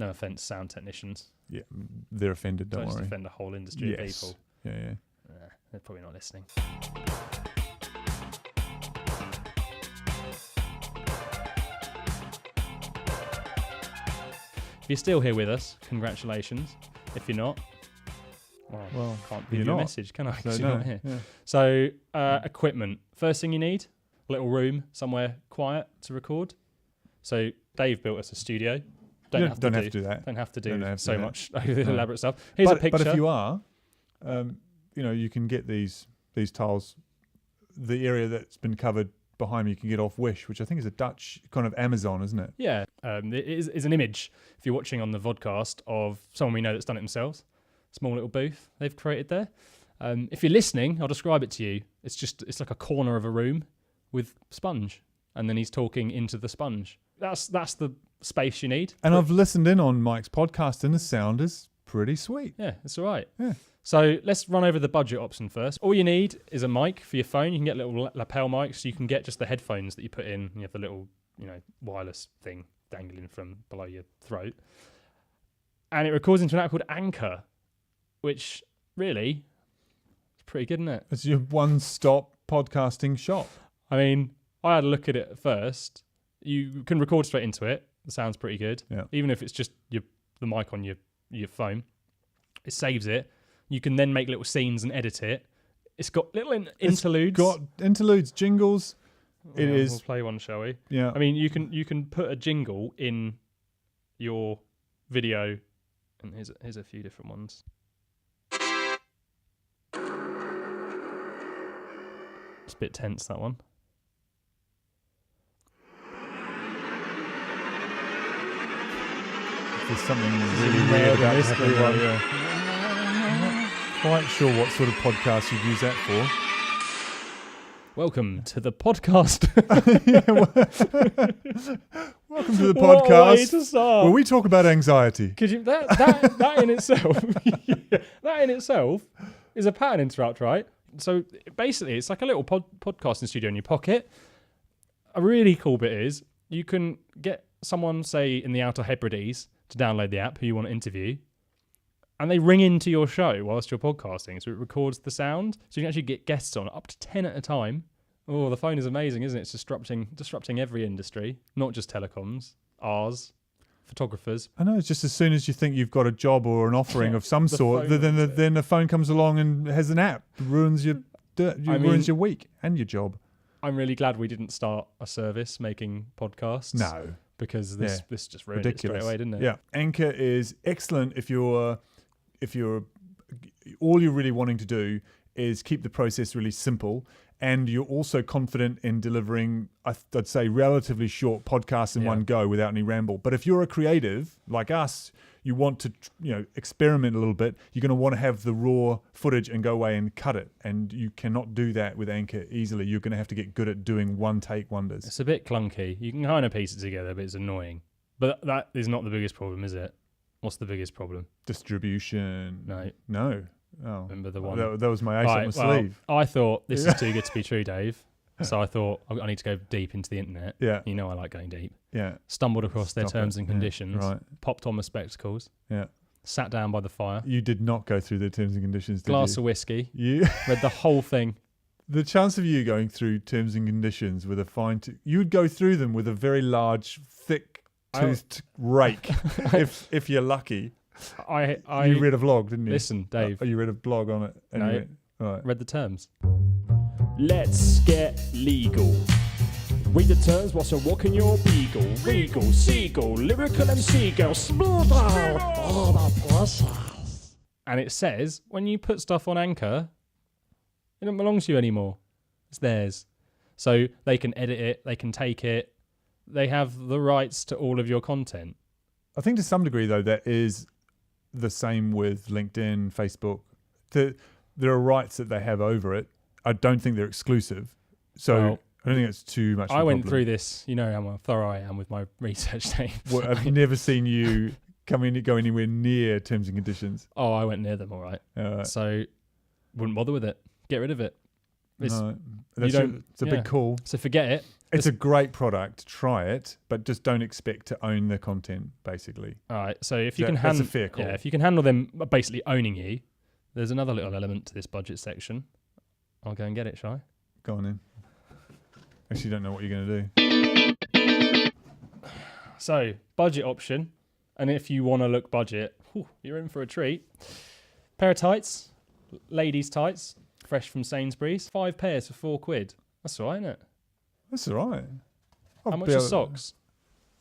No offence, sound technicians. Yeah, they're offended. Don't just worry. offend a whole industry of Yes. people. Yeah. They're probably not listening. If you're still here with us, congratulations. If you're not, well, can't give you're you a not. message, can I? So 'Cause you're no. not here. Yeah. So, equipment. First thing you need, a little room somewhere quiet to record. So Dave built us a studio. Don't have to do that. Don't have to do Don't have to so do that. much elaborate stuff. Here's a picture. But if you are, you can get these tiles. The area that's been covered behind me, you can get off Wish, which I think is a Dutch kind of Amazon, isn't it? Yeah, it is an image, if you're watching on the vodcast, of someone we know that's done it themselves. Small little booth they've created there. If you're listening, I'll describe it to you. It's like a corner of a room with sponge, and then he's talking into the sponge. That's the space you need. And I've listened in on Mike's podcast, and the sound is pretty sweet. Yeah, it's all right. Yeah. So let's run over the budget option first. All you need is a mic for your phone. You can get little lapel mics. So you can get just the headphones that you put in. And you have the little, wireless thing dangling from below your throat. And it records into an app called Anchor, which really is pretty good, isn't it? It's your one-stop podcasting shop. I mean, I had a look at it at first. You can record straight into it. It sounds pretty good. Yeah. Even if it's just the mic on your phone. It saves it. You can then make little scenes and edit it. It's got little interludes. It's got interludes, jingles. We'll play one, shall we? Yeah. I mean, you can put a jingle in your video, and here's a few different ones. It's a bit tense, that one. There's something really weird about this happening one. there, yeah. I'm not quite sure what sort of podcast you'd use that for. Welcome to the podcast. Welcome to the What a way podcast to start. where we talk about anxiety. Could you that in itself that in itself is a pattern interrupt, right? So basically it's like a little podcasting studio in your pocket. A really cool bit is you can get someone, say in the Outer Hebrides, to download the app who you want to interview, and they ring into your show whilst you're podcasting, so it records the sound, so you can actually get guests on up to 10 at a time. Oh, the phone is amazing, isn't it? It's disrupting every industry, not just telecoms, ours, photographers. I know, it's just as soon as you think you've got a job or an offering of some sort, phone then the phone comes along and has an app. Ruins your week and your job. I'm really glad we didn't start a service making podcasts. No. Because this just ruined it straight away, didn't it? Yeah. Anchor is excellent if you're all you're really wanting to do is keep the process really simple, and you're also confident in delivering, I'd say, relatively short podcasts in one go without any ramble. But if you're a creative like us, you want to experiment a little bit, you're going to want to have the raw footage and go away and cut it, and you cannot do that with Anchor easily. You're going to have to get good at doing one take wonders. It's a bit clunky. You can kind of piece it together, but it's annoying. But that is not the biggest problem, is it? What's the biggest problem? Distribution. No. Oh, remember the one? That was my ace up my sleeve. I thought this is too good to be true, Dave. So I thought I need to go deep into the internet. Yeah. You know I like going deep. Yeah. Stumbled across their terms and conditions. Right. Popped on my spectacles. Yeah. Sat down by the fire. You did not go through the terms and conditions, did Glass you? of whiskey. You read the whole thing. The chance of you going through terms and conditions with a fine tooth, you would go through them with a very large, thick toothed rake if you're lucky. You read a vlog, didn't you? Listen, Dave. You read a blog on it. Anyway. No. Right. Read the terms. Let's get legal. Read the terms, what's a walk in your beagle? Regal, seagull, lyrical and seagull, smooth out all the process. And it says, when you put stuff on Anchor, it doesn't belong to you anymore. It's theirs. So they can edit it, they can take it, they have the rights to all of your content. I think to some degree, though, that is the same with LinkedIn, Facebook. There are rights that they have over it. I don't think they're exclusive. So I don't think it's too much of a went problem. through this, you know how thorough I am with my research team. Well, I've never seen you go anywhere near terms and conditions. Oh, I went near them, all right. So wouldn't bother with it. Get rid of it. It's a big call. So forget it. It's a great product. Try it, but just don't expect to own the content, basically. All right. So if you That- can that's a handle, fair call. yeah, if you can handle them basically owning you, there's another little element to this budget section. I'll go and get it, shall I? Go on in. Actually, don't know what you're going to do. So budget option, and if you want to look budget, you're in for a treat. Pair of tights, ladies' tights, fresh from Sainsbury's. 5 pairs for £4. That's all right, isn't it? That's all right. How much are socks?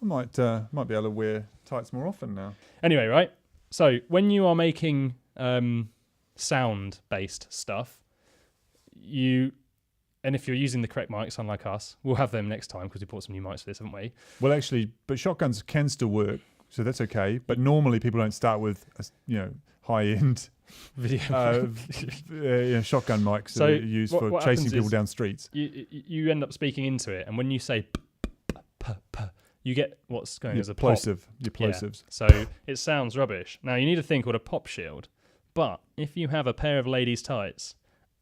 I might be able to wear tights more often now. Anyway, right. So when you are making sound-based stuff, and if you're using the correct mics, unlike us, we'll have them next time because we bought some new mics for this, haven't we? Well, actually, but shotguns can still work, so that's okay. But normally people don't start with, high-end Video. shotgun mics So that are used what for happens chasing people is down streets. You end up speaking into it, and when you say you get what's going as a pop. Plosive. Your Yeah. plosives. So it sounds rubbish. Now you need a thing called a pop shield, but if you have a pair of ladies' tights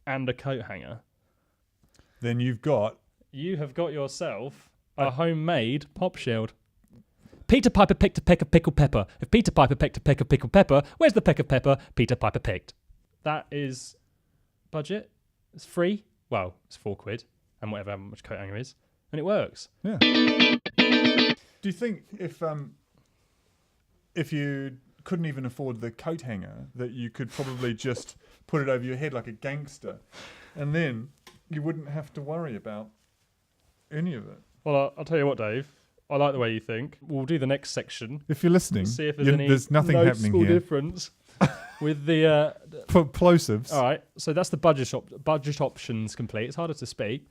and a coat hanger, Then you've got you have got yourself a homemade pop shield. Peter Piper picked a peck of pickled pepper. If Peter Piper picked a peck of pickled pepper, where's the peck of pepper Peter Piper picked? That is budget. It's free. Well, it's £4 and whatever how much coat hanger is, and it works. Yeah. Do you think if you couldn't even afford the coat hanger, that you could probably just put it over your head like a gangster, and then you wouldn't have to worry about any of it? Well, I'll tell you what, Dave. I like the way you think. We'll do the next section. If you're listening, See if there's there's nothing happening noticeable here. difference with the. Plosives. All right, so that's the budget options complete. It's harder to speak.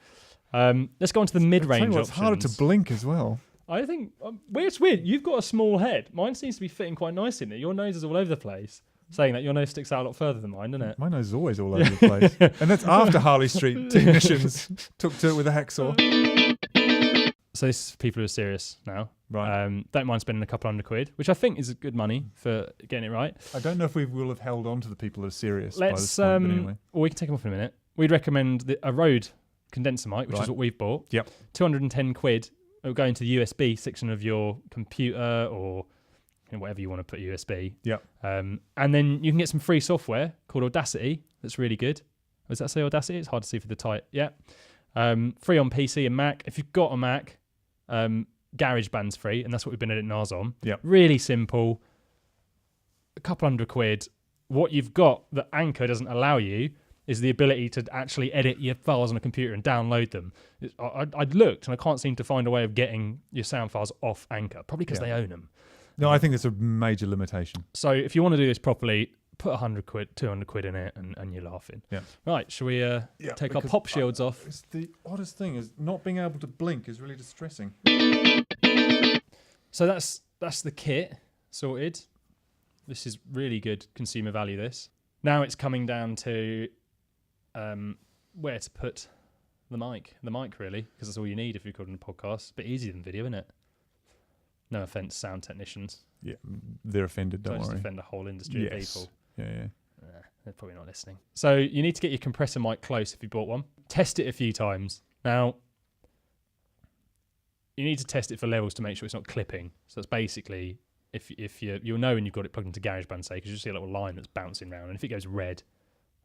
Let's go on to the mid-range options. It's harder to blink as well. I think it's weird. You've got a small head. Mine seems to be fitting quite nicely in there. Your nose is all over the place. Saying that your nose sticks out a lot further than mine, doesn't it? My nose is always all over the place, and that's after Harley Street technicians took to it with a hacksaw. So this is for people who are serious now. Right. Don't mind spending a couple £100, which I think is good money for getting it right. I don't know if we will have held on to the people who are serious by Let's this point, but anyway. well, we can take them off in a minute. We'd recommend a Rode condenser mic, which is Right. what we've bought. Yep. £210. It'll go into the USB section of your computer or whatever you want to put USB. Yep. And then you can get some free software called Audacity. That's really good. Does that say Audacity? It's hard to see for the type. Yeah. Free on PC and Mac. If you've got a Mac, GarageBand's free, and that's what we've been editing ours on. Yep. Really simple. A couple £100. What you've got that Anchor doesn't allow you is the ability to actually edit your files on a computer and download them. I'd looked and I can't seem to find a way of getting your sound files off Anchor, probably because they own them. No, I think that's a major limitation. So if you want to do this properly, put £100, £200 in it, and you're laughing. Yeah. Right, shall we take our because pop shields off? It's the oddest thing is not being able to blink is really distressing. So that's the kit sorted. This is really good consumer value, this. Now it's coming down to where to put the mic really, because that's all you need if you're recording a podcast. A bit easier than video, isn't it? No offense, sound technicians. Yeah, they're offended, don't just worry. offend a whole industry of people. Yeah. They're probably not listening. So you need to get your compressor mic close if you bought one. Test it a few times. Now, you need to test it for levels to make sure it's not clipping. So it's basically, if you'll know when you've got it plugged into GarageBand, say, because you see a little line that's bouncing around, and if it goes red,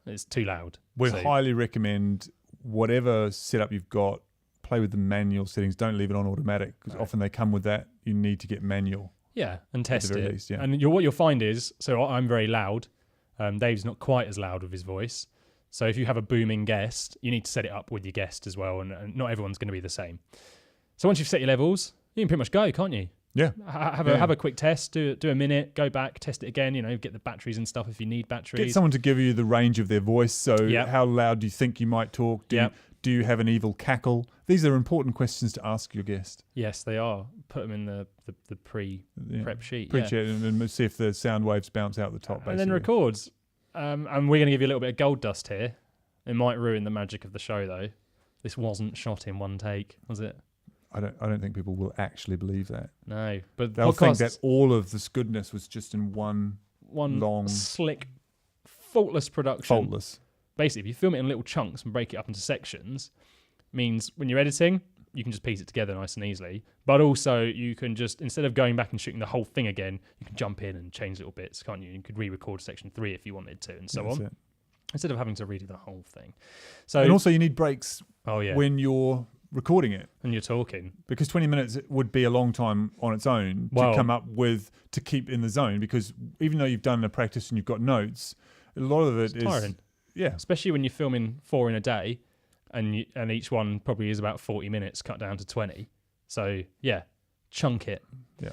it's too loud. We So- highly recommend whatever setup you've got, play with the manual settings. Don't leave it on automatic, because often they come with that. You need to get manual. Yeah, and test very it. least, yeah. And what you'll find is, so I'm very loud. Dave's not quite as loud with his voice. So if you have a booming guest, you need to set it up with your guest as well, and not everyone's going to be the same. So once you've set your levels, you can pretty much go, can't you? Yeah. Have a quick test, do a minute, go back, test it again, get the batteries and stuff if you need batteries. Get someone to give you the range of their voice. So Yep. how loud do you think you might talk? Do you have an evil cackle? These are important questions to ask your guest. Yes, they are. Put them in the prep sheet. Appreciate it, and see if the sound waves bounce out the top, basically. And then records. And we're going to give you a little bit of gold dust here. It might ruin the magic of the show, though. This wasn't shot in one take, was it? I don't think people will actually believe that. No, but They'll think podcasts- that all of this goodness was just in one long, slick, faultless production. faultless. Basically, if you film it in little chunks and break it up into sections, means when you're editing, you can just piece it together nice and easily. But also you can just, instead of going back and shooting the whole thing again, you can jump in and change little bits, can't you? You could re-record section 3 if you wanted to, and so That's on. it. Instead of having to redo the whole thing. So And also you need breaks when when you're recording it, you're talking. because 20 minutes would be a long time on its own Well- to come up with, to keep in the zone, because even though you've done a practice and you've got notes, a lot of it is tiring. Yeah. Especially when you're filming 4 in a day, and each one probably is about 40 minutes cut down to 20. So yeah, chunk it. Yeah.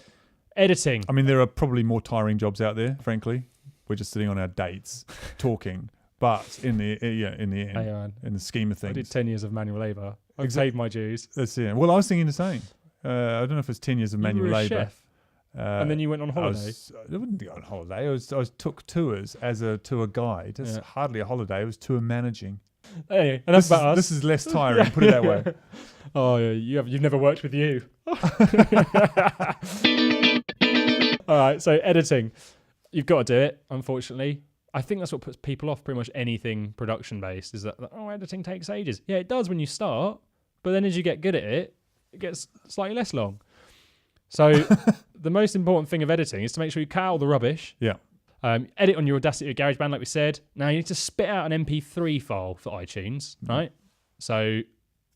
Editing. I mean, there are probably more tiring jobs out there, frankly. We're just sitting on our dates talking. But in the end, Hey, man, in the scheme of I did things, 10 years of manual labour. I Exactly. paid my dues. that's it. Well, I was thinking the same. I don't know if it's 10 years of manual You were a labour. chef, and then you went on holiday. I wouldn't go on holiday. I took tours as a tour guide. That's Yeah. hardly a holiday. It was tour managing. Hey, enough about us. This is less tiring. Put it that way. Oh, yeah, you've never worked with you. All right, so editing. You've got to do it, unfortunately. I think that's what puts people off pretty much anything production-based, is that, editing takes ages. Yeah, it does when you start, but then as you get good at it, it gets slightly less long. So the most important thing of editing is to make sure you cut out all the rubbish. Yeah. Edit on your Audacity or GarageBand, like we said. Now you need to spit out an MP3 file for iTunes, right? So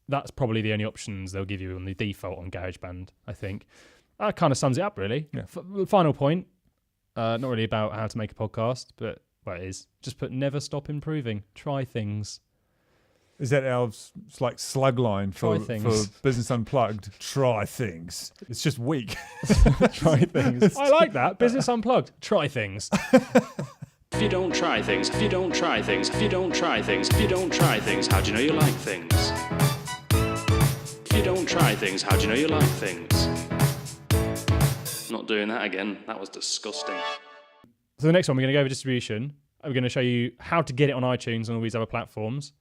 that's probably the only options they'll give you on the default on GarageBand, I think. That kind of sums it up, really. Yeah. Final point, not really about how to make a podcast, but it is. Just put never stop improving. Try things. Is that our like slug line Try for things. Business Unplugged? Try things. It's just weak. Try things. I like that. Business Unplugged. Try things. If you don't try things, if you don't try things, if you don't try things, if you don't try things, how do you know you like things? If you don't try things, how do you know you like things? Not doing that again. That was disgusting. So the next one, we're going to go over distribution. We're going to show you how to get it on iTunes and all these other platforms,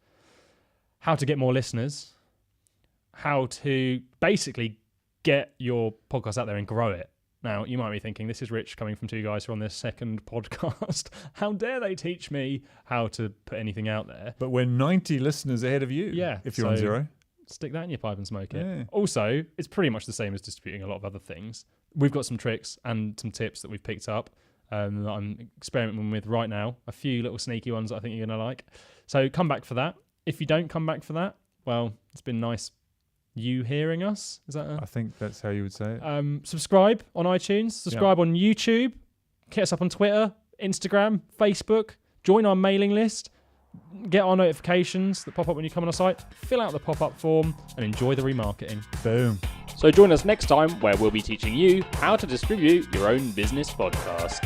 how to get more listeners, how to basically get your podcast out there and grow it. Now, you might be thinking, this is Rich coming from two guys who are on their second podcast. How dare they teach me how to put anything out there? But we're 90 listeners ahead of you. Yeah, If you're on so- zero. Stick that in your pipe and smoke it. Yeah. Also, it's pretty much the same as distributing a lot of other things. We've got some tricks and some tips that we've picked up that I'm experimenting with right now. A few little sneaky ones that I think you're going to like. So come back for that. If you don't come back for that, well, it's been nice you hearing us. Is that I think that's how you would say it. subscribe on iTunes, subscribe on YouTube, hit us up on Twitter, Instagram, Facebook, join our mailing list, get our notifications that pop up when you come on our site, fill out the pop-up form, and enjoy the remarketing. Boom. So join us next time where we'll be teaching you how to distribute your own business podcast.